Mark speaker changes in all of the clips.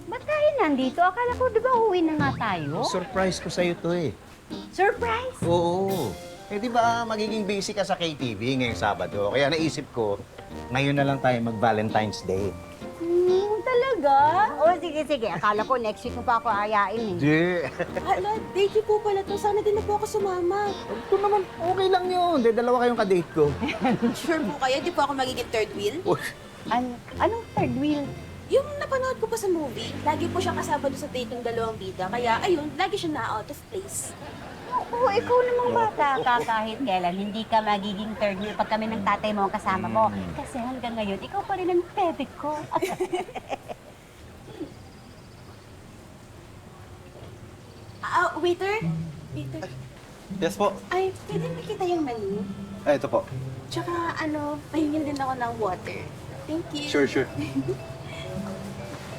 Speaker 1: Ba't tayo nandito? Akala ko, di ba, uwi na nga tayo?
Speaker 2: Surprise ko sa'yo to eh.
Speaker 1: Surprise!
Speaker 2: Oo. Eh di ba magiging busy ka sa KTV ngayong Sabado? Kaya naisip ko, ngayon na lang tayo mag-Valentine's Day.
Speaker 1: Talaga? O, sige. Akala ko next week mo pa ako ayain eh.
Speaker 2: Di.
Speaker 3: Hala, date niyo po pala to. Sana din na po ako sumama.
Speaker 2: Ito naman, okay lang yun. Di, dalawa kayong kadate ko.
Speaker 3: Sure po kayo? Di po ako magiging third wheel?
Speaker 2: Uy,
Speaker 1: Anong third wheel?
Speaker 3: Yung napanood ko pa sa movie, lagi po siya kasama doon sa date ng dalawang bida. Kaya ayun, lagi siya na out of place.
Speaker 1: Oo, ikaw namang bata ka kahit kailan. Hindi ka magiging third wheel pag kami ng tatay mo ang kasama mo. Kasi hanggang ngayon, ikaw pa rin ang bebe ko.
Speaker 3: Waiter? Waiter?
Speaker 4: Yes po.
Speaker 3: Ay, pwede makita yung menu?
Speaker 4: Ay, ito po.
Speaker 3: Tsaka pahingin din ako ng water. Thank you.
Speaker 4: Sure.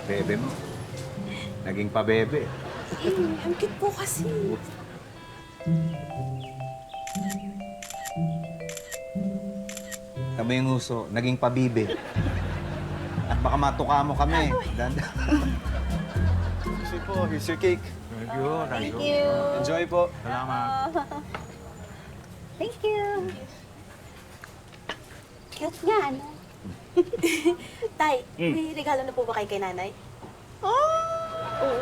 Speaker 2: bebe mo. Naging pa-bebe.
Speaker 3: Ang cute po kasi.
Speaker 2: Tama yung uso, naging pabibe. At baka matuka mo kami.
Speaker 4: Sige po, here's your cake.
Speaker 2: Thank you.
Speaker 3: Thank you.
Speaker 4: Enjoy po.
Speaker 2: Salamat.
Speaker 1: Thank you. Cute nga, ano?
Speaker 3: Tay, may regalo na po ba kay nanay?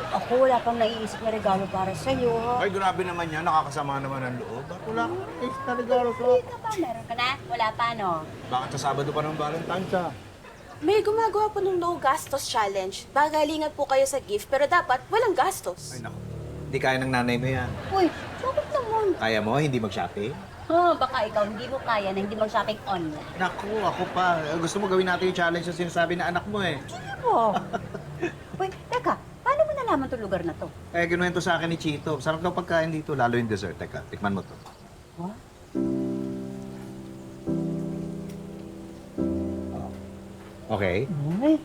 Speaker 1: Ako, wala pang naiisip na regalo para sa'yo.
Speaker 2: Ay, grabe naman yan. Nakakasama naman ang loob. Ba't wala kang naisip na regalo ko?
Speaker 1: Hindi ka pa, meron ka na? Wala pa, no?
Speaker 2: Bakit sa Sabado pa ng Valentine's ah?
Speaker 3: May gumagawa po ng no gastos challenge. Bagalingan po kayo sa gift, pero dapat walang gastos.
Speaker 2: Ay, naku. Hindi kaya ng nanay mo yan.
Speaker 1: Uy, bakit naman?
Speaker 2: Kaya mo, hindi mag-shopping?
Speaker 1: Baka ikaw hindi mo kaya na hindi mag-shopping online.
Speaker 2: Naku, ako pa. Gusto mo gawin natin yung challenge na sinasabi na anak mo eh.
Speaker 1: Oo. Uy, teka, paano mo nalaman itong lugar na to?
Speaker 2: Eh, ginuwento sa akin ni Chito. Sarap daw pagkain dito, lalo yung dessert. Teka, tikman mo to.
Speaker 1: What?
Speaker 2: Okay?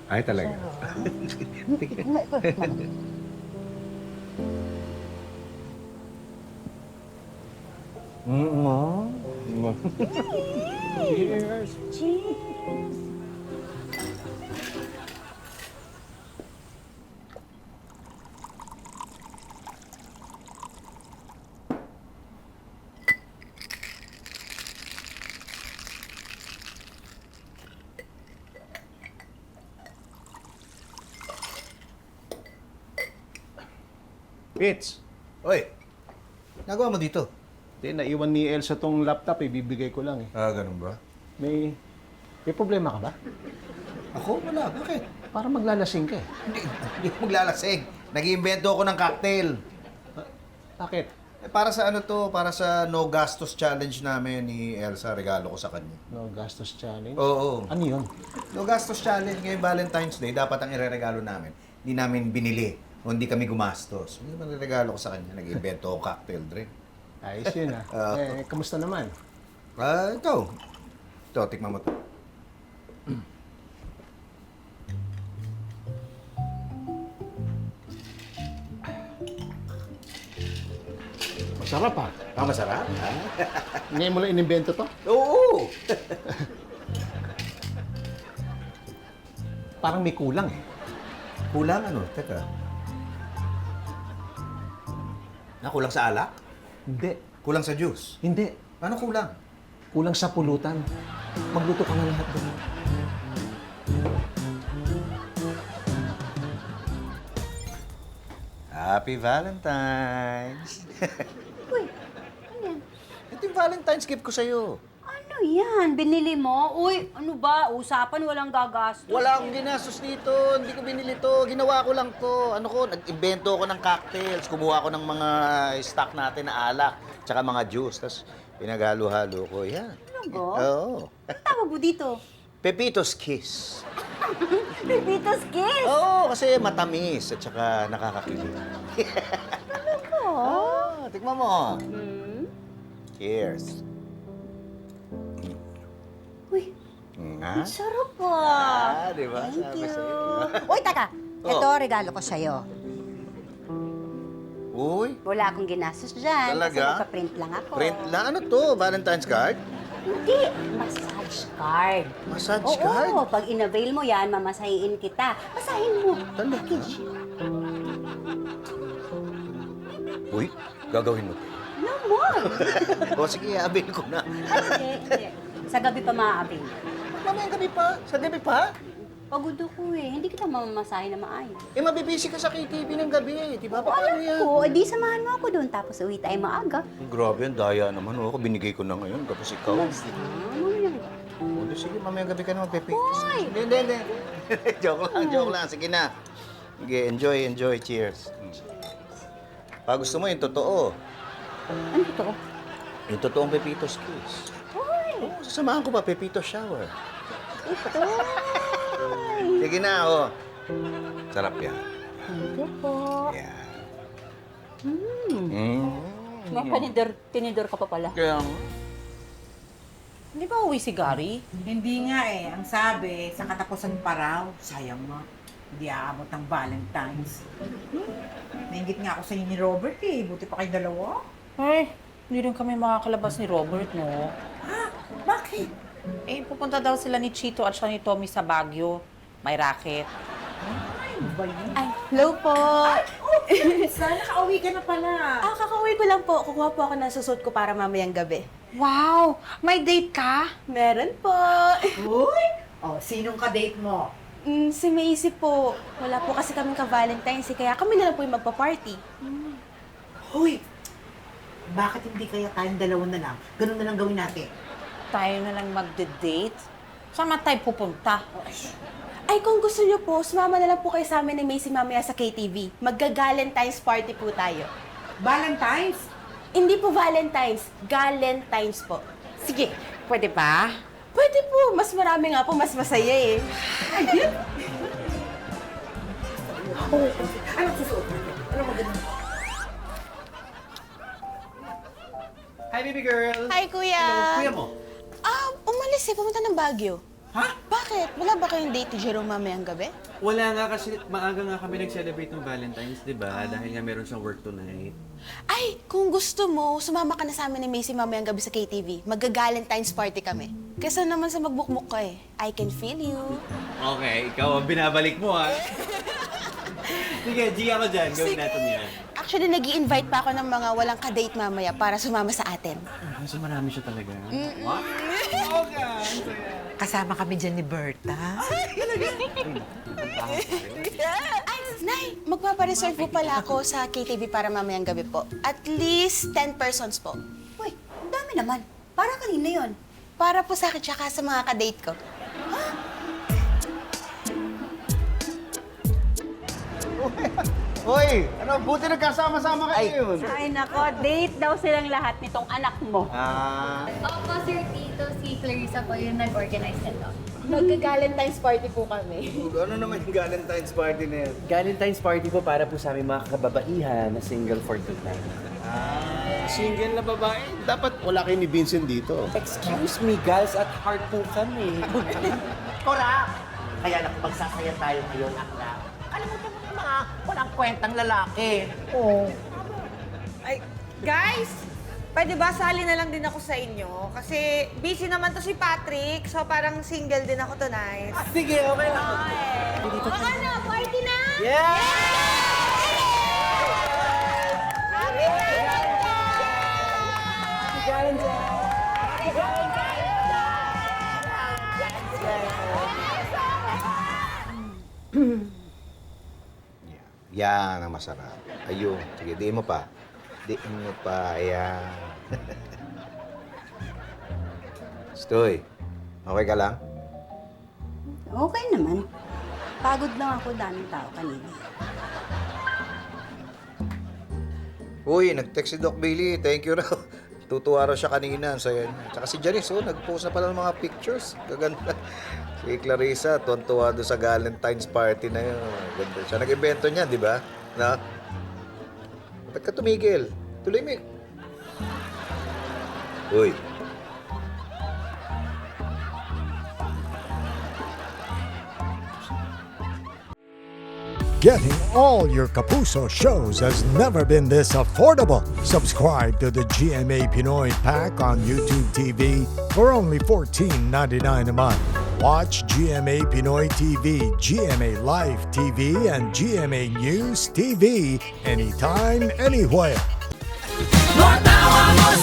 Speaker 2: Ay, talaga. Cheers!
Speaker 1: Cheers!
Speaker 5: Fitz,
Speaker 2: Oy, nagawa mo dito?
Speaker 5: naiwan ni Elsa tong laptop, ibibigay ko lang eh.
Speaker 2: Ah, ganun ba?
Speaker 5: May problema ka ba?
Speaker 2: Ako? Wala. Bakit?
Speaker 5: Para maglalasing ka eh.
Speaker 2: Hindi ko maglalasing. Nag-iimbento ako ng cocktail.
Speaker 5: Bakit?
Speaker 2: Eh, para sa ano to? Para sa no gastos challenge namin ni Elsa. Regalo ko sa kanya.
Speaker 5: No gastos challenge?
Speaker 2: Oo.
Speaker 5: Ano yun?
Speaker 2: No gastos challenge ngayong Valentine's Day. Dapat ang ireregalo namin. Hindi namin binili. O hindi kami gumastos. Hindi naman regalo ko sa kanya. Nag-iimbento ako cocktail drink.
Speaker 5: Ayos yun ah. Kamusta naman?
Speaker 2: Ah, ito. Ito, tikman mo to.
Speaker 5: Masarap ah.
Speaker 2: Ah, masarap?
Speaker 5: Ngayon mo lang inimbento to?
Speaker 2: Oo!
Speaker 5: Parang may kulang eh.
Speaker 2: Kulang ano? Teka. Kulang sa alak?
Speaker 5: Hindi.
Speaker 2: Kulang sa juice?
Speaker 5: Hindi.
Speaker 2: Ano kulang?
Speaker 5: Kulang sa pulutan. Magluto ka na lahat doon.
Speaker 2: Happy Valentine's!
Speaker 1: Uy, ano yan?
Speaker 2: Ito yung Valentine's gift ko sa'yo.
Speaker 1: Ano yan? Binili mo? Uy, ano ba? Usapan, walang gagastos.
Speaker 2: Wala akong ginastos dito. Hindi ko binili to. Ginawa ko lang to. Ano ko, nag-invento ko ng cocktails. Kumuha ko ng mga stock natin na alak. Tsaka mga juice. Tapos pinaghalo-halo ko. Yan.
Speaker 1: Ano ba?
Speaker 2: Oo.
Speaker 1: Ang tawag mo dito?
Speaker 2: Pepito's Kiss.
Speaker 1: Pepito's Kiss!
Speaker 2: Oo, kasi matamis at saka nakakakilig.
Speaker 1: Ano ba?
Speaker 2: Oh, tikman mo.
Speaker 1: Hmm?
Speaker 2: Cheers.
Speaker 1: Uy,
Speaker 2: Nga?
Speaker 1: ang sarap ah.
Speaker 2: Di ba?
Speaker 1: Thank
Speaker 2: Sabi
Speaker 1: you.
Speaker 2: sa'yo.
Speaker 1: Uy, taka.
Speaker 2: Oh.
Speaker 1: Ito, regalo ko sa'yo.
Speaker 2: Uy,
Speaker 1: Wala akong ginastos dyan.
Speaker 2: Talaga?
Speaker 1: Kasi magpa-print lang ako.
Speaker 2: print lang. Ano to? Valentine's card?
Speaker 1: Hindi. Massage card.
Speaker 2: Massage
Speaker 1: Oo,
Speaker 2: card?
Speaker 1: pag in-avail mo yan, mamasahiin kita. Masahin mo.
Speaker 2: Talaga? Uy, gagawin mo.
Speaker 1: Naman!
Speaker 2: O sige, avail ko na.
Speaker 1: Hindi. Sa gabi pa maaabing.
Speaker 2: Mamayang gabi pa? Sa gabi pa?
Speaker 1: Pagod ako eh. Hindi kita mamamasahin na maayos.
Speaker 2: Eh, mabibisi ka sa KTV ng gabi eh. Di ba? Paano yan?
Speaker 1: Oo, di samahan mo ako doon. Tapos uwi tayo maaga.
Speaker 2: Grabe yan, daya naman. Ako binigay ko na ngayon, tapos ikaw.
Speaker 1: Ano yan?
Speaker 2: O, di sige, mamayang gabi ka na magpipitis. Hindi. Joke lang. Sige na. Sige, enjoy. Cheers. Pag gusto mo, yung totoo.
Speaker 1: Ano ito?
Speaker 2: Yung totoong Pepito's Kiss. Oo, sasamahan ko pa, Pepito's Shower.
Speaker 1: Ito.
Speaker 2: Sige na, oh. Sarap yan.
Speaker 1: Thank you po.
Speaker 2: Yan.
Speaker 1: Tinidor ka pa pala.
Speaker 2: Kaya,
Speaker 6: Hindi ba uwi si Gary?
Speaker 7: Hindi nga eh. Ang sabi, sa katapusan pa raw, sayang mo. Hindi aabot ng Valentine's. Nainggit nga ako sa inyo ni Robert eh. Buti pa kayo dalawa.
Speaker 6: Ay, hindi rin kami makakalabas ni Robert, no?
Speaker 7: Ha? Bakit?
Speaker 6: Eh, pupunta daw sila ni Chito at siya ni Tommy sa Baguio. May racket.
Speaker 7: Ay, ba yun?
Speaker 3: Ay, hello po.
Speaker 7: Sana nakauwi ka na pala.
Speaker 3: Kakauwi ko lang po. Kukuha po ako ng susot ko para mamayang gabi.
Speaker 6: Wow! May date ka?
Speaker 3: Meron po.
Speaker 7: Uy! Oh, sinong ka-date mo?
Speaker 3: Si Macy po. Wala po kasi kaming ka-Valentine's kaya kami na lang po yung magpa-party.
Speaker 7: Huy! Bakit hindi kaya tayong dalawa na lang? Ganun na lang gawin natin.
Speaker 6: Tayo na lang magde-date? Saan man tayo pupunta?
Speaker 3: Ay, kung gusto niyo po, sumama na lang po kayo sa amin ni Macy mamaya sa KTV. Magga-Galentine's party po tayo.
Speaker 7: Valentine's?
Speaker 3: Hindi po Valentine's, Galentine's po.
Speaker 6: Sige, pwede ba?
Speaker 3: Pwede po, mas marami nga po, mas masaya eh.
Speaker 7: Anong susuot natin? Anong maganda?
Speaker 4: Hi, baby girl!
Speaker 3: Hi, Kuya!
Speaker 4: Kuya mo?
Speaker 3: Umalis eh, pumunta ng Baguio.
Speaker 4: Ha?
Speaker 3: Bakit? Wala ba kayong date ni Jerome mamayang gabi?
Speaker 4: Wala nga kasi maaga nga kami nag-celebrate ng Valentine's, di ba? Dahil nga meron siyang work tonight.
Speaker 3: Ay, kung gusto mo, sumama ka na sa amin ni Macy mamayang gabi sa KTV. Magga-Galentine's party kami. Kesa naman sa magbukmuk ka eh. I can feel you.
Speaker 4: Okay, ikaw ang binabalik mo, ha? Sige, G ako dyan. Gawin natin yan.
Speaker 3: Actually, nag invite pa ako ng mga walang ka-date mamaya para sumama sa atin.
Speaker 4: Kasi marami siya talaga. What?
Speaker 7: Kasama kami dyan ni Berta.
Speaker 3: Ay, Nay, magpapareserve po pala ako sa KTV para mamayang gabi po. At least 10 persons po.
Speaker 1: Uy, ang dami naman. Para kanina yon.
Speaker 3: Para po sa akin tsaka sa mga ka-date ko.
Speaker 2: Hoy! Ano, buti nagkasama-sama kayo yun.
Speaker 1: Ay nako, date daw silang lahat nitong anak mo.
Speaker 8: Opo, Sir Tito, si Clarissa po yung nag-organize nito.
Speaker 3: Magga-Galentine's party po kami.
Speaker 2: Ano naman yung Valentine's party na yan?
Speaker 9: Valentine's party po para po sa aming mga kababaihan na single for tonight.
Speaker 2: Single na babae. Dapat wala kayo ni Vincent dito.
Speaker 9: Excuse me, girls, at heart po kami.
Speaker 10: Correct! Kaya naku, magsasaya tayo ngayon, akla. Kalimutan mo yung mga walang kwentang lalaki.
Speaker 11: Ay, guys! Pwede ba sali na lang din ako sa inyo? Kasi busy naman to si Patrick, so parang single din ako tonight.
Speaker 9: Sige, okay lang.
Speaker 3: Ano, party na?
Speaker 2: Yan ang masarap. Ayun. Sige, diin mo pa. Diin mo pa. Ayan. Stoy, okay ka lang?
Speaker 1: Okay naman. Pagod lang ako daming tao kanina.
Speaker 2: Uy, nag-text si Doc Billy. Thank you raw. Tutuwa raw siya kanina. Ang saya niya. Tsaka si Janice, nag-post na pala ng mga pictures. Gaganda. Si Clarissa, tuwan-tuwa doon sa Valentine's party na yun. Ganda siya. Nag-evento niya, di ba? Na? Ba't ka tumigil? Tuloy mo. Uy.
Speaker 12: Getting all your Kapuso shows has never been this affordable. Subscribe to the GMA Pinoy Pack on YouTube TV for only $14.99 a month. Watch GMA Pinoy TV, GMA Live TV, and GMA News TV anytime, anywhere.
Speaker 13: More tawa mo